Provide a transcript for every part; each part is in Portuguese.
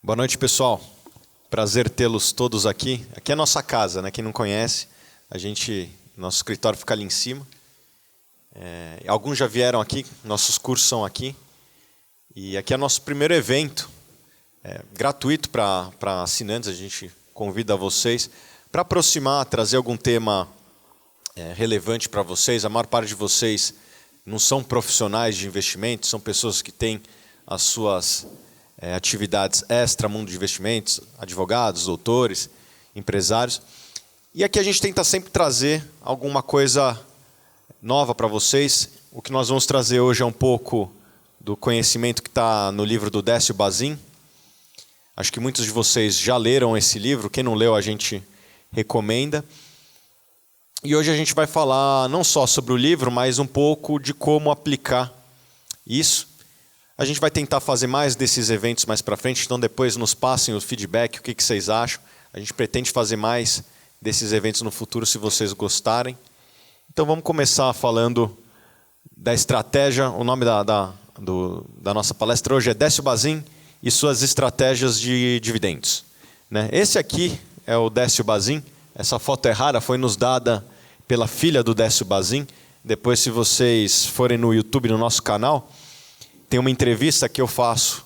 Boa noite, pessoal. Prazer tê-los todos aqui. Aqui é a nossa casa, né? Quem não conhece, nosso escritório fica ali em cima. Alguns já vieram aqui, nossos cursos são aqui. E aqui é nosso primeiro evento, gratuito para assinantes. A gente convida vocês para aproximar, trazer algum tema relevante para vocês. A maior parte de vocês não são profissionais de investimento, são pessoas que têm as suas atividades extra mundo de investimentos, advogados, doutores, empresários. E aqui a gente tenta sempre trazer alguma coisa nova para vocês. O que nós vamos trazer hoje é um pouco do conhecimento que está no livro do Décio Bazin. Acho que muitos de vocês já leram esse livro. Quem não leu, a gente recomenda. E hoje a gente vai falar não só sobre o livro, mas um pouco de como aplicar isso. A gente vai tentar fazer mais desses eventos mais para frente, então depois nos passem o feedback, o que vocês acham. A gente pretende fazer mais desses eventos no futuro, se vocês gostarem. Então vamos começar falando da estratégia. O nome da nossa palestra hoje é Décio Bazin e suas estratégias de dividendos. Esse aqui é o Décio Bazin. Essa foto é rara, foi nos dada pela filha do Décio Bazin. Depois, se vocês forem no YouTube, no nosso canal, tem uma entrevista que eu faço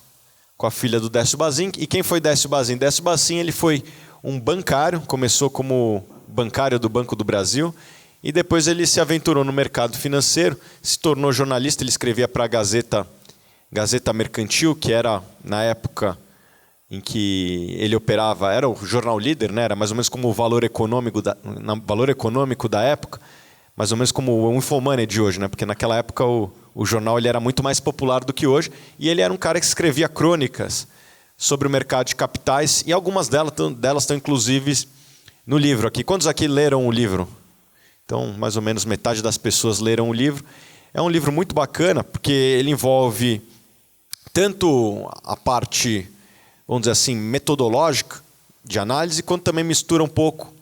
com a filha do Décio Bazin. E quem foi Décio Bazin? Décio Bazin ele foi um bancário, começou como bancário do Banco do Brasil, e depois ele se aventurou no mercado financeiro, se tornou jornalista. Ele escrevia para a Gazeta Mercantil, que era, na época em que ele operava, era o jornal líder, né? Era mais ou menos como o Valor Econômico da época, mais ou menos como o Infomoney de hoje, né? Porque naquela época o jornal ele era muito mais popular do que hoje, e ele era um cara que escrevia crônicas sobre o mercado de capitais, e algumas delas estão inclusive no livro aqui. Quantos aqui leram o livro? Então, mais ou menos metade das pessoas leram o livro. É um livro muito bacana, porque ele envolve tanto a parte, vamos dizer assim, metodológica de análise, quanto também mistura um pouco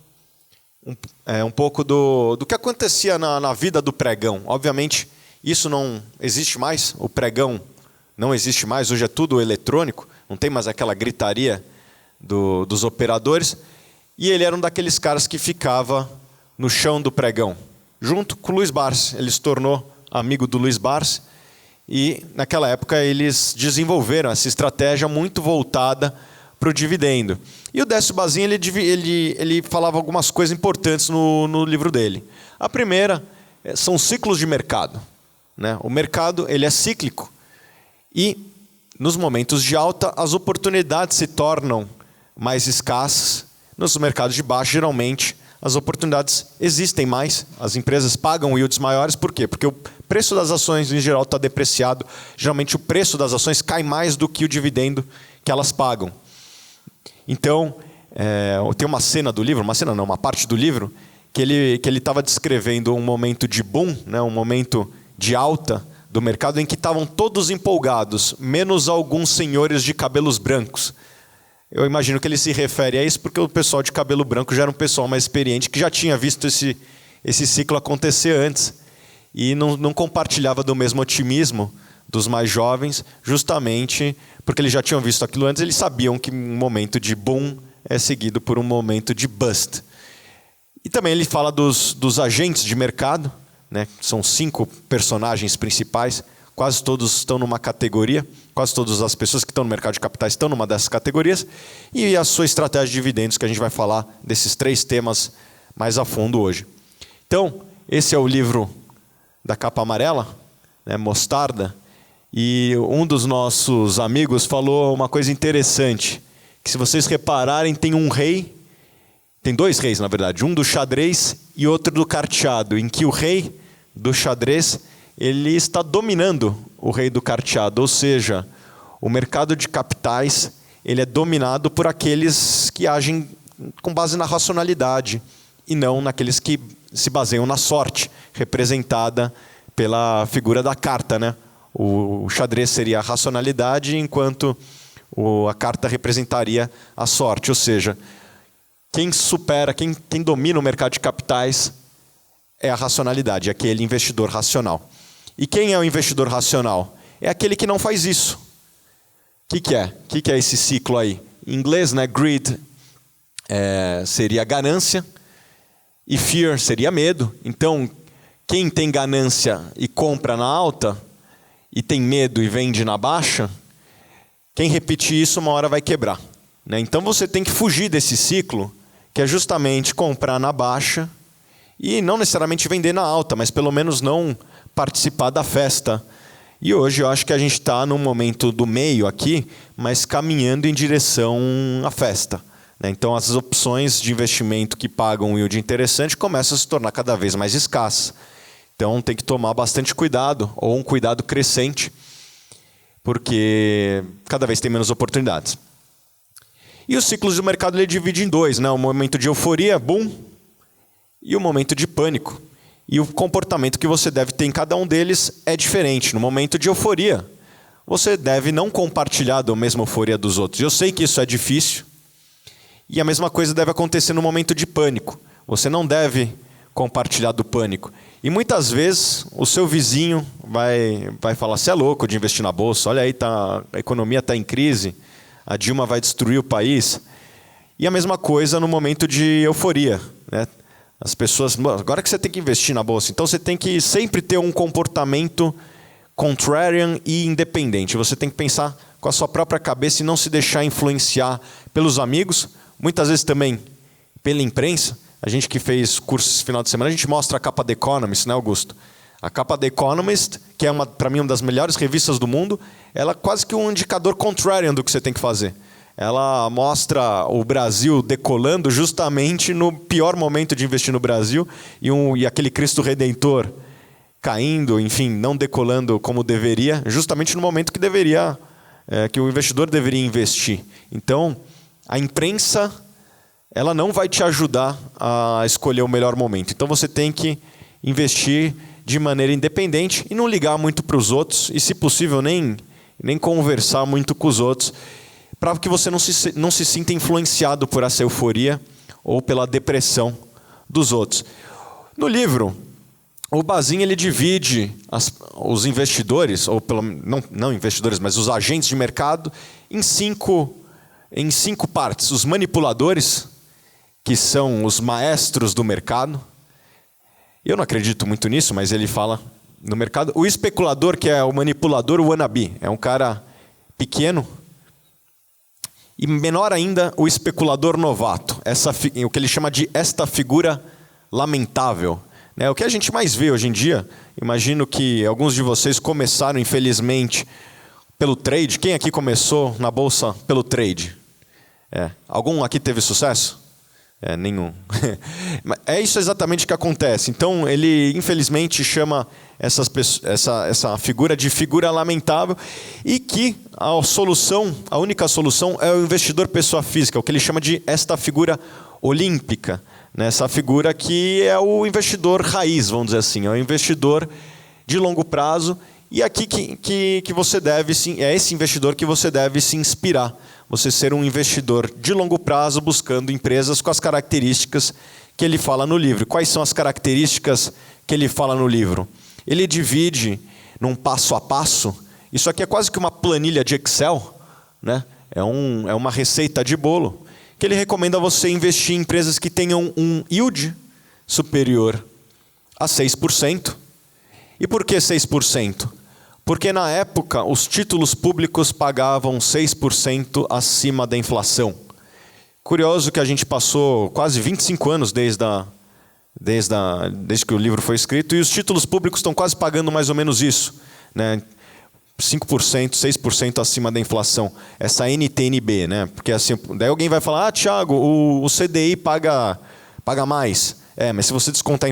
do que acontecia na vida do pregão. Obviamente, isso não existe mais, o pregão não existe mais, hoje é tudo eletrônico, não tem mais aquela gritaria dos operadores. E ele era um daqueles caras que ficava no chão do pregão, junto com o Luiz Barsi. Ele se tornou amigo do Luiz Barsi, e naquela época eles desenvolveram essa estratégia muito voltada para o dividendo. E o Décio Bazin ele falava algumas coisas importantes no livro dele. A primeira são ciclos de mercado. O mercado ele é cíclico, e nos momentos de alta as oportunidades se tornam mais escassas. Nos mercados de baixo, geralmente, as oportunidades existem mais, as empresas pagam yields maiores. Por quê? Porque o preço das ações em geral está depreciado. Geralmente o preço das ações cai mais do que o dividendo que elas pagam. Então, tem uma cena do livro, uma parte do livro, que ele estava descrevendo um momento de boom, um momento de alta do mercado, em que estavam todos empolgados, menos alguns senhores de cabelos brancos. Eu imagino que ele se refere a isso porque o pessoal de cabelo branco já era um pessoal mais experiente, que já tinha visto esse ciclo acontecer antes, e não compartilhava do mesmo otimismo dos mais jovens, justamente porque eles já tinham visto aquilo antes. Eles sabiam que um momento de boom é seguido por um momento de bust. E também ele fala dos agentes de mercado, São 5 personagens principais, quase todos estão numa categoria, quase todas as pessoas que estão no mercado de capitais estão numa dessas categorias, e a sua estratégia de dividendos, que a gente vai falar desses 3 temas mais a fundo hoje. Então, esse é o livro da capa amarela, Mostarda, e um dos nossos amigos falou uma coisa interessante, que se vocês repararem, tem um rei, tem 2 reis na verdade, um do xadrez e outro do carteado, em que o rei do xadrez ele está dominando o rei do carteado, ou seja, o mercado de capitais ele é dominado por aqueles que agem com base na racionalidade e não naqueles que se baseiam na sorte, representada pela figura da carta. O xadrez seria a racionalidade, enquanto a carta representaria a sorte, ou seja, quem domina o mercado de capitais é a racionalidade, é aquele investidor racional. E quem é o investidor racional? É aquele que não faz isso, que é? O que é esse ciclo aí? Em inglês, né, greed seria ganância e fear seria medo. Então, quem tem ganância e compra na alta e tem medo e vende na baixa, quem repetir isso uma hora vai quebrar, né? Então você tem que fugir desse ciclo, que é justamente comprar na baixa e não necessariamente vender na alta, mas pelo menos não participar da festa. E hoje eu acho que a gente está num momento do meio aqui, mas caminhando em direção à festa, né? Então as opções de investimento que pagam um yield interessante começam a se tornar cada vez mais escassas. Então tem que tomar bastante cuidado, ou um cuidado crescente, porque cada vez tem menos oportunidades. E os ciclos do mercado ele divide em dois, né? O momento de euforia, boom, e o momento de pânico. E o comportamento que você deve ter em cada um deles é diferente. No momento de euforia, você deve não compartilhar da mesma euforia dos outros. Eu sei que isso é difícil. E a mesma coisa deve acontecer no momento de pânico. Você não deve compartilhar do pânico. E muitas vezes o seu vizinho vai falar: você é louco de investir na bolsa, olha aí, a economia está em crise, a Dilma vai destruir o país. E a mesma coisa no momento de euforia, né? As pessoas, agora que você tem que investir na bolsa, então você tem que sempre ter um comportamento contrarian e independente. Você tem que pensar com a sua própria cabeça e não se deixar influenciar pelos amigos, muitas vezes também pela imprensa. A gente que fez cursos esse final de semana, a gente mostra a capa The Economist, né, Augusto? A capa The Economist, que é para mim uma das melhores revistas do mundo, ela é quase que um indicador contrarian do que você tem que fazer. Ela mostra o Brasil decolando justamente no pior momento de investir no Brasil e aquele Cristo Redentor caindo, enfim, não decolando como deveria, justamente no momento que que o investidor deveria investir. Então, a imprensa ela não vai te ajudar a escolher o melhor momento. Então você tem que investir de maneira independente e não ligar muito para os outros e, se possível, nem conversar muito com os outros, para que você não se sinta influenciado por essa euforia ou pela depressão dos outros. No livro, o Bazin ele divide os investidores, ou não investidores, mas os agentes de mercado, em cinco partes. Os manipuladores, que são os maestros do mercado. Eu não acredito muito nisso, mas ele fala no mercado. O especulador, que é o manipulador wannabe, é um cara pequeno. E menor ainda, o especulador novato, o que ele chama de esta figura lamentável. Né? O que a gente mais vê hoje em dia, imagino que alguns de vocês começaram, infelizmente, pelo trade. Quem aqui começou na bolsa pelo trade? Algum aqui teve sucesso? Nenhum. É isso exatamente que acontece. Então, ele infelizmente chama essa figura de figura lamentável e que a única solução é o investidor pessoa física, o que ele chama de esta figura olímpica. Né? Essa figura que é o investidor raiz, vamos dizer assim, é o investidor de longo prazo. E aqui que você deve, é esse investidor que você deve se inspirar. Você ser um investidor de longo prazo buscando empresas com as características que ele fala no livro. Quais são as características que ele fala no livro? Ele divide num passo a passo. Isso aqui é quase que uma planilha de Excel, né? É uma receita de bolo, que ele recomenda você investir em empresas que tenham um yield superior a 6%. E por que 6%? Porque na época os títulos públicos pagavam 6% acima da inflação. Curioso que a gente passou quase 25 anos desde que o livro foi escrito, e os títulos públicos estão quase pagando mais ou menos isso, né? 5%, 6% acima da inflação. Essa NTNB, né? Porque assim, daí alguém vai falar: Thiago, o CDI paga mais. Mas se você descontar a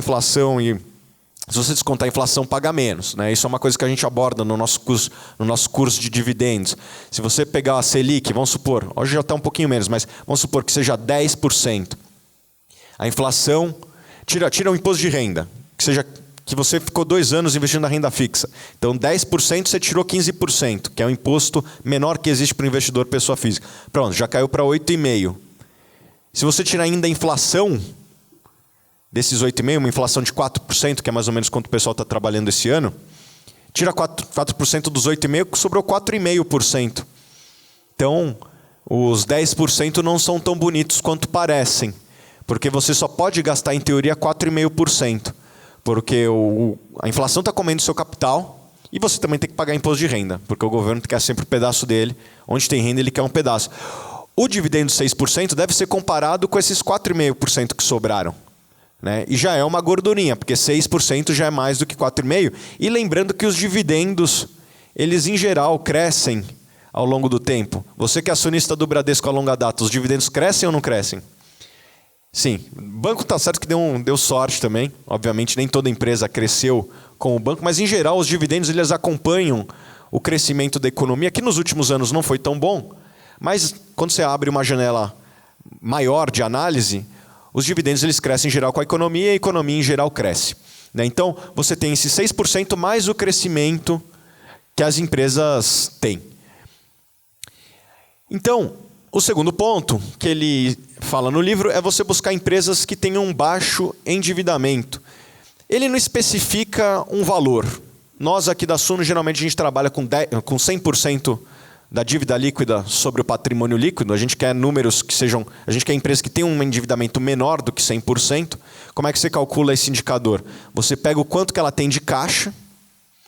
inflação paga menos, né? Isso é uma coisa que a gente aborda no nosso curso de dividendos. Se você pegar a Selic, vamos supor, hoje já está um pouquinho menos, mas vamos supor que seja 10%. A inflação, tira o imposto de renda, que você ficou 2 anos investindo na renda fixa. Então 10% você tirou 15%, que é o imposto menor que existe para o investidor pessoa física. Pronto, já caiu para 8,5%. Se você tirar ainda a inflação desses 8,5%, uma inflação de 4%, que é mais ou menos quanto o pessoal está trabalhando esse ano, tira 4% dos 8,5%, sobrou 4,5%. Então, os 10% não são tão bonitos quanto parecem, porque você só pode gastar, em teoria, 4,5%, porque a inflação está comendo seu capital e você também tem que pagar imposto de renda, porque o governo quer sempre um pedaço dele. Onde tem renda, ele quer um pedaço. O dividendo de 6% deve ser comparado com esses 4,5% que sobraram, né? E já é uma gordurinha, porque 6% já é mais do que 4,5%. E lembrando que os dividendos, eles em geral crescem ao longo do tempo. Você que é acionista do Bradesco a longa data, os dividendos crescem ou não crescem? Sim, o banco está certo que deu sorte também. Obviamente nem toda empresa cresceu com o banco, mas em geral os dividendos eles acompanham o crescimento da economia, que nos últimos anos não foi tão bom, mas quando você abre uma janela maior de análise, os dividendos eles crescem em geral com a economia e a economia em geral cresce, né? Então você tem esses 6% mais o crescimento que as empresas têm. Então, o segundo ponto que ele fala no livro é você buscar empresas que tenham um baixo endividamento. Ele não especifica um valor. Nós aqui da Suno, geralmente a gente trabalha com 100% da dívida líquida sobre o patrimônio líquido. A gente quer números que sejam... A gente quer empresas que tenham um endividamento menor do que 100%. Como é que você calcula esse indicador? Você pega o quanto que ela tem de caixa.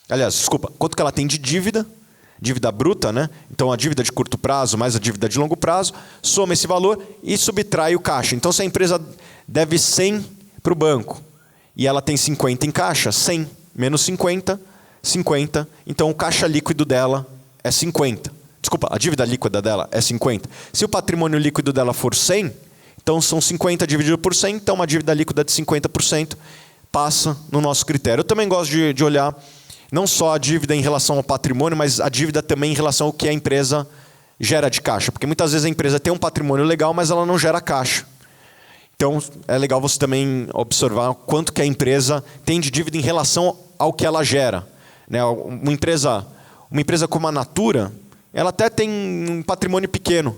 Aliás, desculpa, quanto que ela tem de dívida bruta, né? Então a dívida de curto prazo mais a dívida de longo prazo, soma esse valor e subtrai o caixa. Então se a empresa deve 100 para o banco e ela tem 50 em caixa, 100 menos 50, 50. Então o caixa líquido dela é 50. Desculpa, a dívida líquida dela é 50. Se o patrimônio líquido dela for 100, então são 50 dividido por 100, então uma dívida líquida de 50% passa no nosso critério. Eu também gosto de olhar não só a dívida em relação ao patrimônio, mas a dívida também em relação ao que a empresa gera de caixa. Porque muitas vezes a empresa tem um patrimônio legal, mas ela não gera caixa. Então é legal você também observar quanto que a empresa tem de dívida em relação ao que ela gera, né? Uma empresa como a Natura, ela até tem um patrimônio pequeno.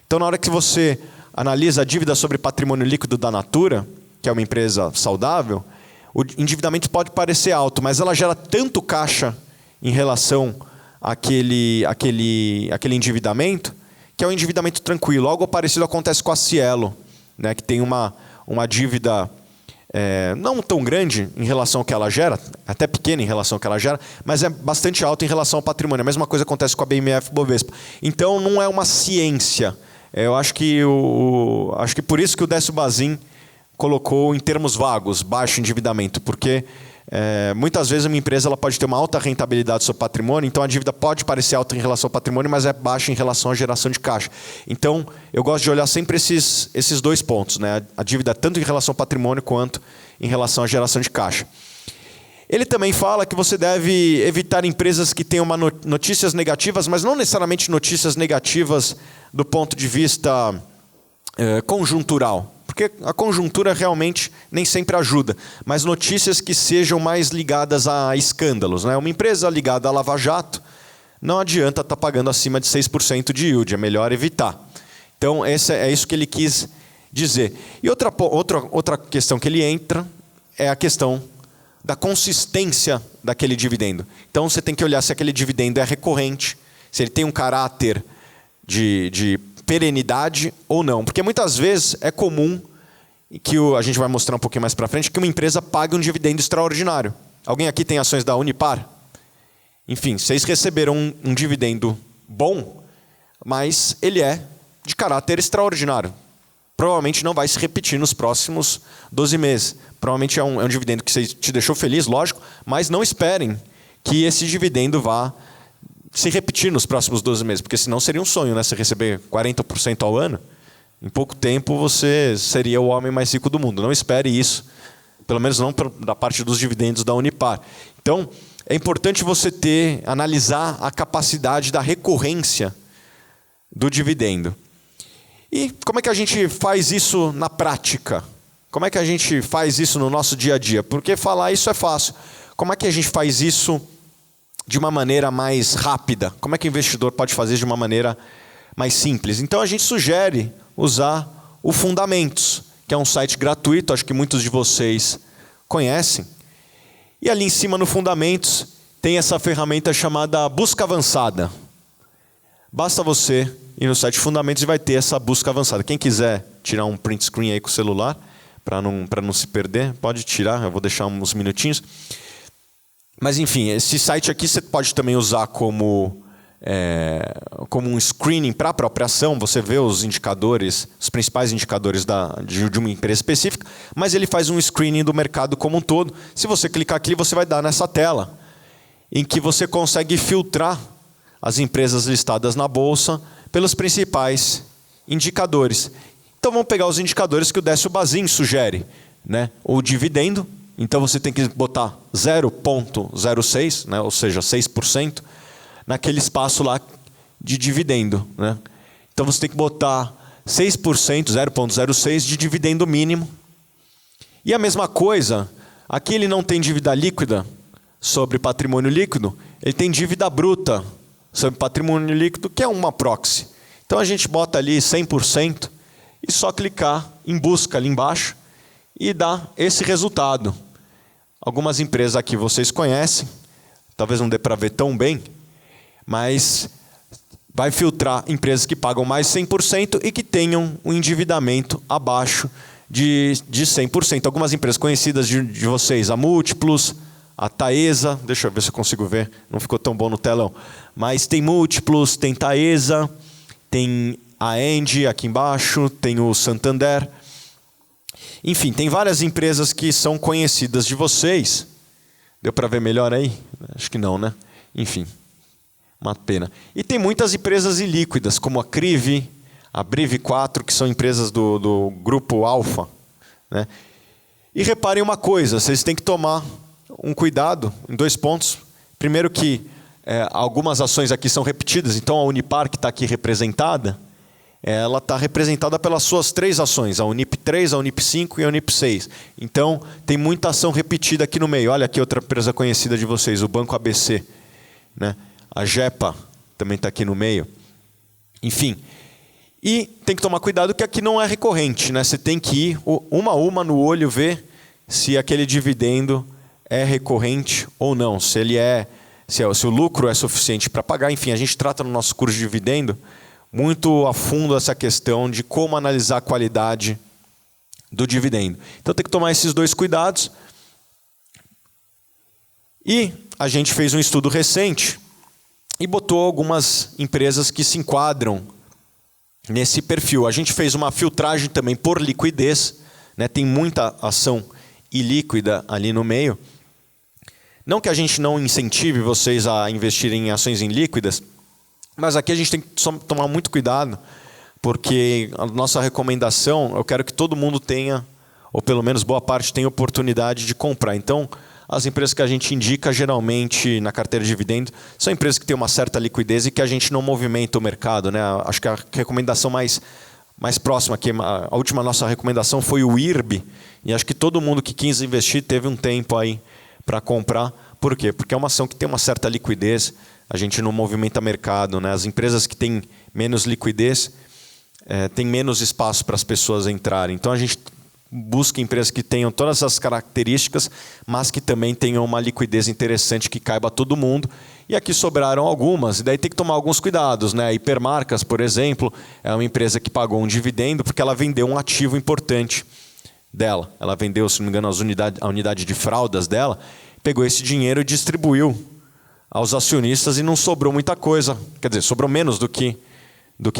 Então na hora que você analisa a dívida sobre patrimônio líquido da Natura, que é uma empresa saudável, o endividamento pode parecer alto, mas ela gera tanto caixa em relação àquele endividamento, que é um endividamento tranquilo. Algo parecido acontece com a Cielo, né, que tem uma dívida não tão grande em relação ao que ela gera, até pequena em relação ao que ela gera, mas é bastante alta em relação ao patrimônio. A mesma coisa acontece com a BMF Bovespa. Então não é uma ciência. Eu acho que por isso que o Décio Bazin colocou em termos vagos, baixo endividamento, porque muitas vezes uma empresa ela pode ter uma alta rentabilidade do seu patrimônio, então a dívida pode parecer alta em relação ao patrimônio, mas é baixa em relação à geração de caixa. Então, eu gosto de olhar sempre esses dois pontos, né? A dívida tanto em relação ao patrimônio quanto em relação à geração de caixa. Ele também fala que você deve evitar empresas que tenham notícias negativas, mas não necessariamente notícias negativas do ponto de vista conjuntural. Porque a conjuntura realmente nem sempre ajuda, mas notícias que sejam mais ligadas a escândalos, né? Uma empresa ligada a Lava Jato, não adianta estar pagando acima de 6% de yield, é melhor evitar. Então, é isso que ele quis dizer. E outra questão que ele entra é a questão da consistência daquele dividendo. Então, você tem que olhar se aquele dividendo é recorrente, se ele tem um caráter de perenidade ou não. Porque muitas vezes é comum, que a gente vai mostrar um pouquinho mais para frente, que uma empresa pague um dividendo extraordinário. Alguém aqui tem ações da Unipar? Enfim, vocês receberam um dividendo bom, mas ele é de caráter extraordinário. Provavelmente não vai se repetir nos próximos 12 meses. Provavelmente é um dividendo que te deixou feliz, lógico, mas não esperem que esse dividendo vá se repetir nos próximos 12 meses, porque senão seria um sonho, né? Você receber 40% ao ano, em pouco tempo você seria o homem mais rico do mundo. Não espere isso, pelo menos não da parte dos dividendos da Unipar. Então, é importante você analisar a capacidade da recorrência do dividendo. E como é que a gente faz isso na prática? Como é que a gente faz isso no nosso dia a dia? Porque falar isso é fácil. Como é que a gente faz isso de uma maneira mais rápida? Como é que o investidor pode fazer de uma maneira mais simples? Então a gente sugere usar o Fundamentos, que é um site gratuito, acho que muitos de vocês conhecem. E ali em cima no Fundamentos tem essa ferramenta chamada Busca Avançada. basta você ir no site Fundamentos e vai ter essa busca avançada. Quem quiser tirar um print screen aí com o celular, para não se perder, pode tirar, eu vou deixar uns minutinhos. Mas enfim, esse site aqui você pode também usar como um screening para a própria ação. Você vê os indicadores, os principais indicadores de uma empresa específica, mas ele faz um screening do mercado como um todo. Se você clicar aqui, você vai dar nessa tela, em que você consegue filtrar as empresas listadas na Bolsa pelos principais indicadores. Então vamos pegar os indicadores que o Décio Bazin sugere, né? O dividendo, então você tem que botar 0,06, né? Ou seja, 6%, naquele espaço lá de dividendo, né? Então você tem que botar 6%, 0,06 de dividendo mínimo. E a mesma coisa, aqui ele não tem dívida líquida sobre patrimônio líquido, ele tem dívida bruta sobre patrimônio líquido, que é uma proxy. Então a gente bota ali 100% e só clicar em busca ali embaixo e dá esse resultado. Algumas empresas aqui vocês conhecem, talvez não dê para ver tão bem, mas vai filtrar empresas que pagam mais 100% e que tenham um endividamento abaixo de 100%. Algumas empresas conhecidas de vocês, a Múltiplos, a Taesa, deixa eu ver se eu consigo ver, não ficou tão bom no telão, mas tem Múltiplos, tem Taesa, tem a Engie aqui embaixo, tem o Santander. Enfim, tem várias empresas que são conhecidas de vocês. Deu para ver melhor aí? Acho que não, né? Enfim, uma pena. E tem muitas empresas ilíquidas, como a Crive, a Briv4, que são empresas do grupo Alfa, né? E reparem uma coisa, vocês têm que tomar um cuidado em 2 pontos. Primeiro que algumas ações aqui são repetidas, então a Unipar, que está aqui representada, ela está representada pelas suas 3 ações, a Unip 3, a Unip 5 e a Unip 6. Então, tem muita ação repetida aqui no meio. Olha aqui outra empresa conhecida de vocês, o Banco ABC, né? A Gepa também está aqui no meio. Enfim, e tem que tomar cuidado que aqui não é recorrente, né? Você tem que ir uma a uma no olho ver se aquele dividendo é recorrente ou não, se o lucro é suficiente para pagar. Enfim, a gente trata no nosso curso de dividendo muito a fundo essa questão de como analisar a qualidade do dividendo. Então tem que tomar esses 2 cuidados. E a gente fez um estudo recente e botou algumas empresas que se enquadram nesse perfil. A gente fez uma filtragem também por liquidez, né? Tem muita ação ilíquida ali no meio. Não que a gente não incentive vocês a investirem em ações ilíquidas, mas aqui a gente tem que tomar muito cuidado, porque a nossa recomendação, eu quero que todo mundo tenha, ou pelo menos boa parte tenha oportunidade de comprar. Então, as empresas que a gente indica geralmente na carteira de dividendos são empresas que têm uma certa liquidez e que a gente não movimenta o mercado, né? Acho que a recomendação mais próxima, que a última nossa recomendação foi o IRB, e acho que todo mundo que quis investir teve um tempo aí para comprar. Por quê? Porque é uma ação que tem uma certa liquidez, a gente não movimenta mercado, né? As empresas que têm menos liquidez têm menos espaço para as pessoas entrarem. Então a gente busca empresas que tenham todas essas características, mas que também tenham uma liquidez interessante que caiba a todo mundo. E aqui sobraram algumas, e daí tem que tomar alguns cuidados, né? A Hipermarcas, por exemplo, é uma empresa que pagou um dividendo porque ela vendeu um ativo importante dela. Ela vendeu, se não me engano, a unidade de fraldas dela, pegou esse dinheiro e distribuiu aos acionistas e não sobrou muita coisa. Quer dizer, sobrou menos do que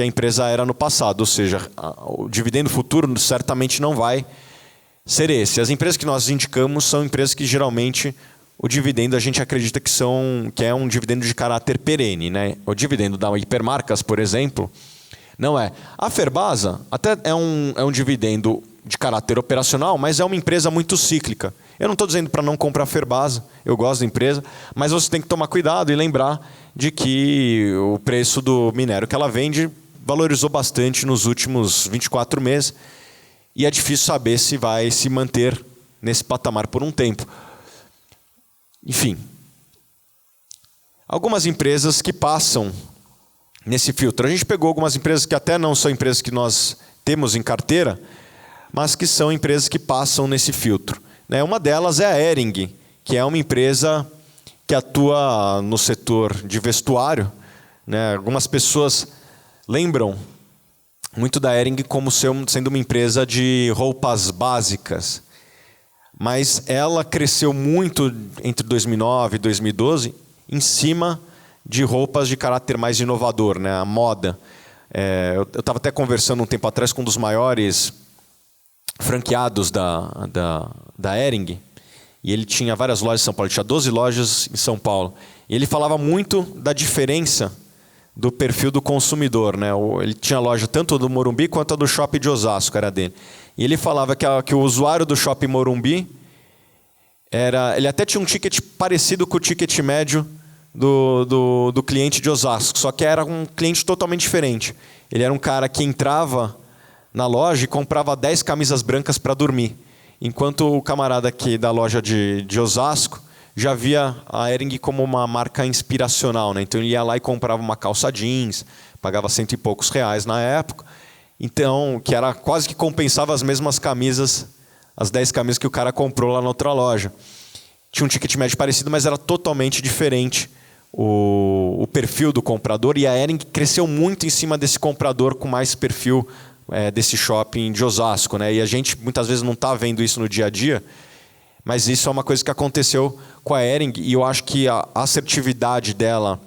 a empresa era no passado. Ou seja, o dividendo futuro certamente não vai ser esse. As empresas que nós indicamos são empresas que geralmente o dividendo a gente acredita que é um dividendo de caráter perene, né? O dividendo da Hipermarcas, por exemplo, não é. A Ferbasa até é um dividendo de caráter operacional, mas é uma empresa muito cíclica. Eu não estou dizendo para não comprar Ferbasa, eu gosto da empresa, mas você tem que tomar cuidado e lembrar de que o preço do minério que ela vende valorizou bastante nos últimos 24 meses e é difícil saber se vai se manter nesse patamar por um tempo. Enfim, algumas empresas que passam nesse filtro. A gente pegou algumas empresas que até não são empresas que nós temos em carteira, mas que são empresas que passam nesse filtro. Uma delas é a Hering, que é uma empresa que atua no setor de vestuário, né? Algumas pessoas lembram muito da Hering como sendo uma empresa de roupas básicas. Mas ela cresceu muito entre 2009 e 2012 em cima de roupas de caráter mais inovador, né? A moda. Eu estava até conversando um tempo atrás com um dos maiores franqueados da Hering, e ele tinha várias lojas em São Paulo, ele tinha 12 lojas em São Paulo. E ele falava muito da diferença do perfil do consumidor, né? Ele tinha loja tanto do Morumbi quanto a do Shopping de Osasco, era dele. E ele falava que o usuário do Shopping Morumbi, ele até tinha um ticket parecido com o ticket médio do cliente de Osasco, só que era um cliente totalmente diferente. Ele era um cara que entrava na loja e comprava 10 camisas brancas para dormir, enquanto o camarada aqui da loja de Osasco já via a Hering como uma marca inspiracional, né? Então ele ia lá e comprava uma calça jeans, pagava R$100 e poucos na época, então que era quase que compensava as mesmas camisas, as 10 camisas que o cara comprou lá na outra loja. Tinha um ticket médio parecido, mas era totalmente diferente o perfil do comprador, e a Hering cresceu muito em cima desse comprador com mais perfil desse shopping de Osasco, né? E a gente muitas vezes não está vendo isso no dia a dia, mas isso é uma coisa que aconteceu com a Hering, e eu acho que a assertividade dela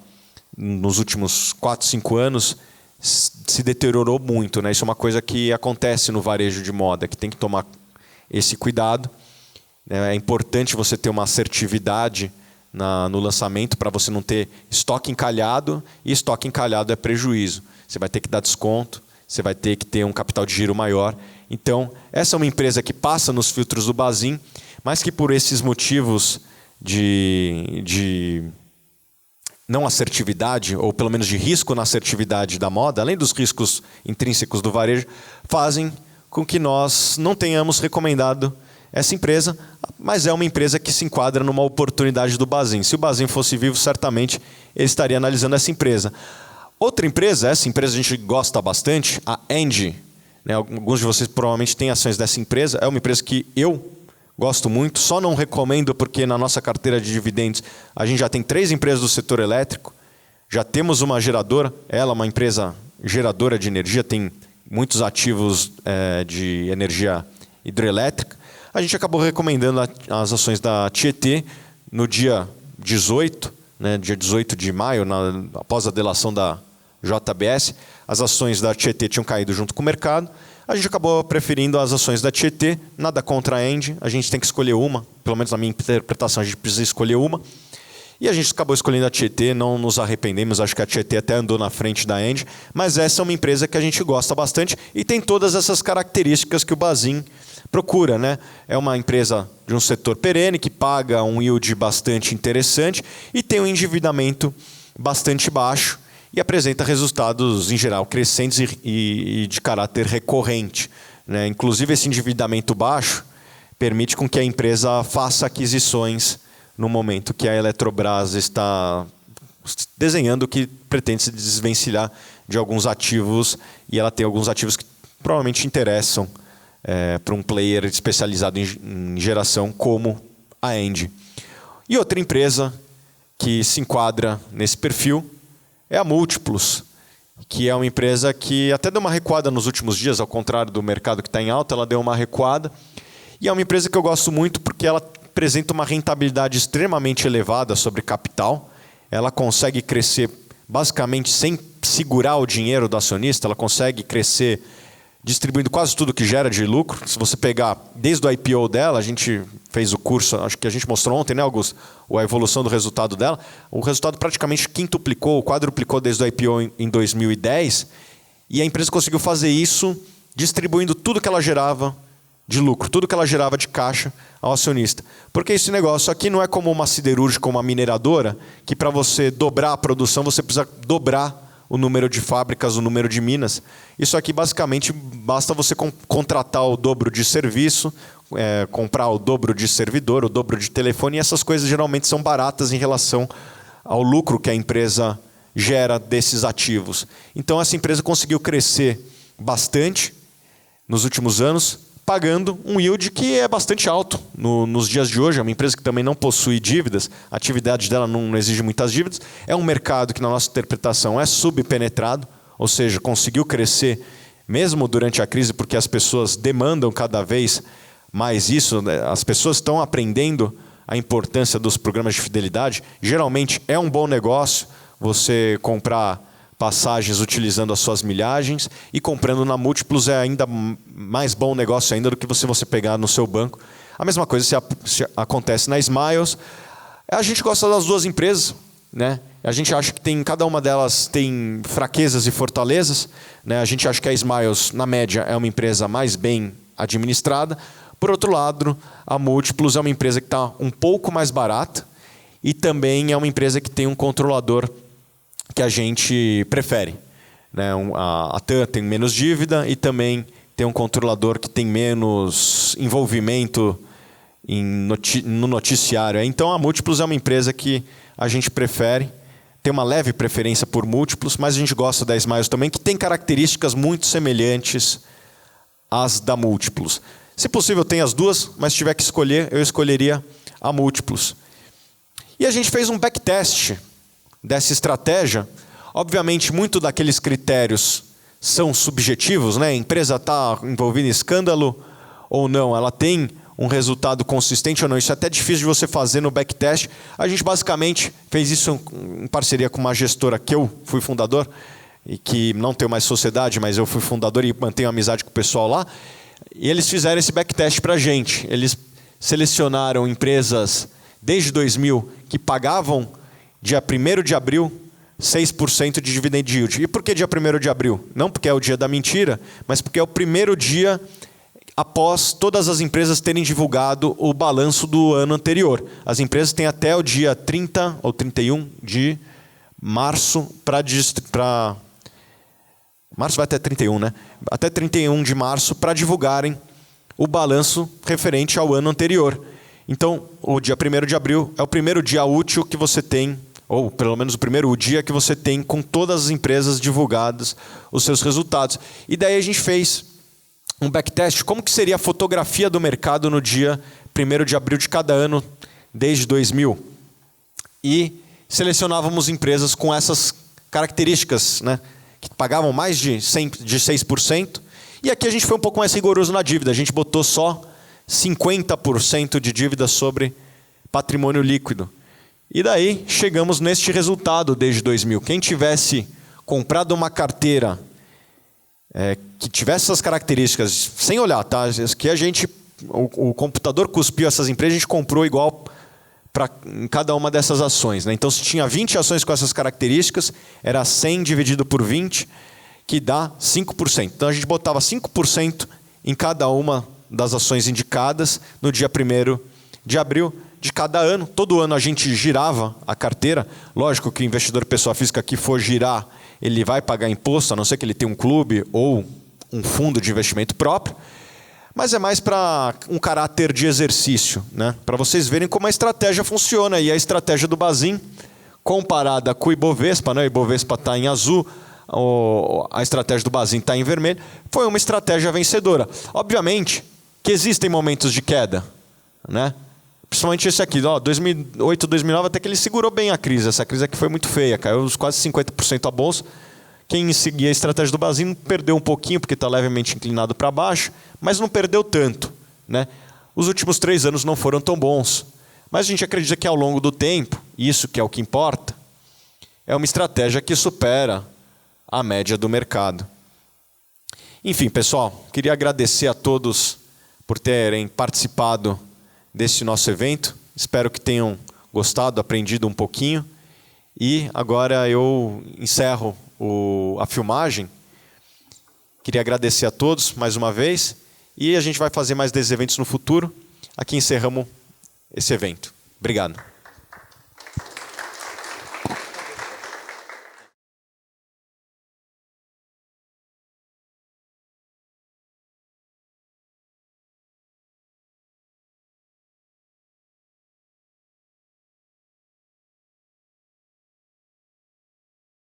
nos últimos 4, 5 anos se deteriorou muito, né? Isso é uma coisa que acontece no varejo de moda, que tem que tomar esse cuidado. É importante você ter uma assertividade no lançamento para você não ter estoque encalhado, e estoque encalhado é prejuízo. Você vai ter que dar desconto, você vai ter que ter um capital de giro maior. Então, essa é uma empresa que passa nos filtros do Bazin, mas que por esses motivos de não assertividade, ou pelo menos de risco na assertividade da moda, além dos riscos intrínsecos do varejo, fazem com que nós não tenhamos recomendado essa empresa, mas é uma empresa que se enquadra numa oportunidade do Bazin. Se o Bazin fosse vivo, certamente ele estaria analisando essa empresa. Outra empresa, essa empresa a gente gosta bastante, a Engie, né? Alguns de vocês provavelmente têm ações dessa empresa, é uma empresa que eu gosto muito, só não recomendo porque na nossa carteira de dividendos a gente já tem 3 empresas do setor elétrico, já temos uma geradora, ela é uma empresa geradora de energia, tem muitos ativos de energia hidrelétrica. A gente acabou recomendando as ações da Tietê no dia 18, né, dia 18 de maio, após a delação da JBS. As ações da Tietê tinham caído junto com o mercado. A gente acabou preferindo as ações da Tietê, nada contra a Engie, a gente tem que escolher uma, pelo menos na minha interpretação a gente precisa escolher uma. E a gente acabou escolhendo a Tietê, não nos arrependemos, acho que a Tietê até andou na frente da Engie, mas essa é uma empresa que a gente gosta bastante e tem todas essas características que o Bazin procura, né? É uma empresa de um setor perene, que paga um yield bastante interessante e tem um endividamento bastante baixo e apresenta resultados, em geral, crescentes e de caráter recorrente, né? Inclusive, esse endividamento baixo permite com que a empresa faça aquisições no momento que a Eletrobras está desenhando que pretende se desvencilhar de alguns ativos, e ela tem alguns ativos que provavelmente interessam para um player especializado em geração como a Engie. E outra empresa que se enquadra nesse perfil é a Múltiplos, que é uma empresa que até deu uma recuada nos últimos dias, ao contrário do mercado que está em alta, ela deu uma recuada. E é uma empresa que eu gosto muito porque ela apresenta uma rentabilidade extremamente elevada sobre capital. Ela consegue crescer basicamente sem segurar o dinheiro do acionista, ela consegue crescer distribuindo quase tudo que gera de lucro. Se você pegar desde o IPO dela, a gente fez o curso, acho que a gente mostrou ontem, né, Augusto? A evolução do resultado dela. O resultado praticamente quintuplicou, quadruplicou desde o IPO em 2010, e a empresa conseguiu fazer isso distribuindo tudo que ela gerava de lucro, tudo que ela gerava de caixa ao acionista. Porque esse negócio aqui não é como uma siderúrgica ou uma mineradora, que para você dobrar a produção, você precisa dobrar o número de fábricas, o número de minas. Isso aqui, basicamente, basta você contratar o dobro de serviço, comprar o dobro de servidor, o dobro de telefone, e essas coisas geralmente são baratas em relação ao lucro que a empresa gera desses ativos. Então, essa empresa conseguiu crescer bastante nos últimos anos, pagando um yield que é bastante alto nos dias de hoje. É uma empresa que também não possui dívidas, a atividade dela não exige muitas dívidas. É um mercado que, na nossa interpretação, é subpenetrado, ou seja, conseguiu crescer mesmo durante a crise, porque as pessoas demandam cada vez mais isso. As pessoas estão aprendendo a importância dos programas de fidelidade. Geralmente é um bom negócio você comprar passagens utilizando as suas milhagens, e comprando na Múltiplos é ainda mais bom negócio ainda do que você pegar no seu banco. A mesma coisa se acontece na Smiles. A gente gosta das duas empresas, né? A gente acha que cada uma delas tem fraquezas e fortalezas, né? A gente acha que a Smiles, na média, é uma empresa mais bem administrada. Por outro lado, a Múltiplos é uma empresa que está um pouco mais barata, e também é uma empresa que tem um controlador que a gente prefere, né? A TAM tem menos dívida e também tem um controlador que tem menos envolvimento no noticiário. Então a Múltiplos é uma empresa que a gente prefere, tem uma leve preferência por Múltiplos, mas a gente gosta da Smiles também, que tem características muito semelhantes às da Múltiplos. Se possível, tem as duas, mas se tiver que escolher, eu escolheria a Múltiplos. E a gente fez um backtest dessa estratégia. Obviamente, muito daqueles critérios são subjetivos, né? A empresa está envolvida em escândalo ou não, ela tem um resultado consistente ou não. Isso é até difícil de você fazer no backtest. A gente basicamente fez isso em parceria com uma gestora que eu fui fundador, e que não tenho mais sociedade, mas eu fui fundador e mantenho amizade com o pessoal lá. E eles fizeram esse backtest para a gente. Eles selecionaram empresas desde 2000 que pagavam dia 1º de abril, 6% de dividend yield. E por que dia 1º de abril? Não porque é o dia da mentira, mas porque é o primeiro dia após todas as empresas terem divulgado o balanço do ano anterior. As empresas têm até o dia 30 ou 31 de março para... Março vai até 31, né? Até 31 de março para divulgarem o balanço referente ao ano anterior. Então, o dia 1º de abril é o primeiro dia útil que você tem, ou pelo menos o primeiro dia que você tem com todas as empresas divulgadas os seus resultados. E daí a gente fez um backtest, como que seria a fotografia do mercado no dia 1º de abril de cada ano, desde 2000. E selecionávamos empresas com essas características, né, que pagavam mais de 6%. E aqui a gente foi um pouco mais rigoroso na dívida. A gente botou só 50% de dívida sobre patrimônio líquido. E daí chegamos neste resultado desde 2000. Quem tivesse comprado uma carteira que tivesse essas características, sem olhar, tá? Que o computador cuspiu essas empresas, a gente comprou igual em cada uma dessas ações, né? Então, se tinha 20 ações com essas características, era 100 dividido por 20, que dá 5%. Então, a gente botava 5% em cada uma das ações indicadas no dia 1º de abril de cada ano. Todo ano a gente girava a carteira. Lógico que o investidor pessoa física que for girar, ele vai pagar imposto, a não ser que ele tenha um clube ou um fundo de investimento próprio. Mas é mais para um caráter de exercício, né? Para vocês verem como a estratégia funciona. E a estratégia do Bazin, comparada com o Ibovespa, né? O Ibovespa está em azul, a estratégia do Bazin está em vermelho, foi uma estratégia vencedora. Obviamente que existem momentos de queda, né? Principalmente esse aqui, 2008, 2009, até que ele segurou bem a crise. Essa crise aqui foi muito feia, caiu quase 50% a bolsa. Quem seguia a estratégia do Bazin perdeu um pouquinho, porque está levemente inclinado para baixo, mas não perdeu tanto, né? Os últimos 3 anos não foram tão bons. Mas a gente acredita que ao longo do tempo, isso que é o que importa, é uma estratégia que supera a média do mercado. Enfim, pessoal, queria agradecer a todos por terem participado desse nosso evento. Espero que tenham gostado, aprendido um pouquinho. E agora eu encerro a filmagem. Queria agradecer a todos mais uma vez. E a gente vai fazer mais desses eventos no futuro. Aqui encerramos esse evento. Obrigado.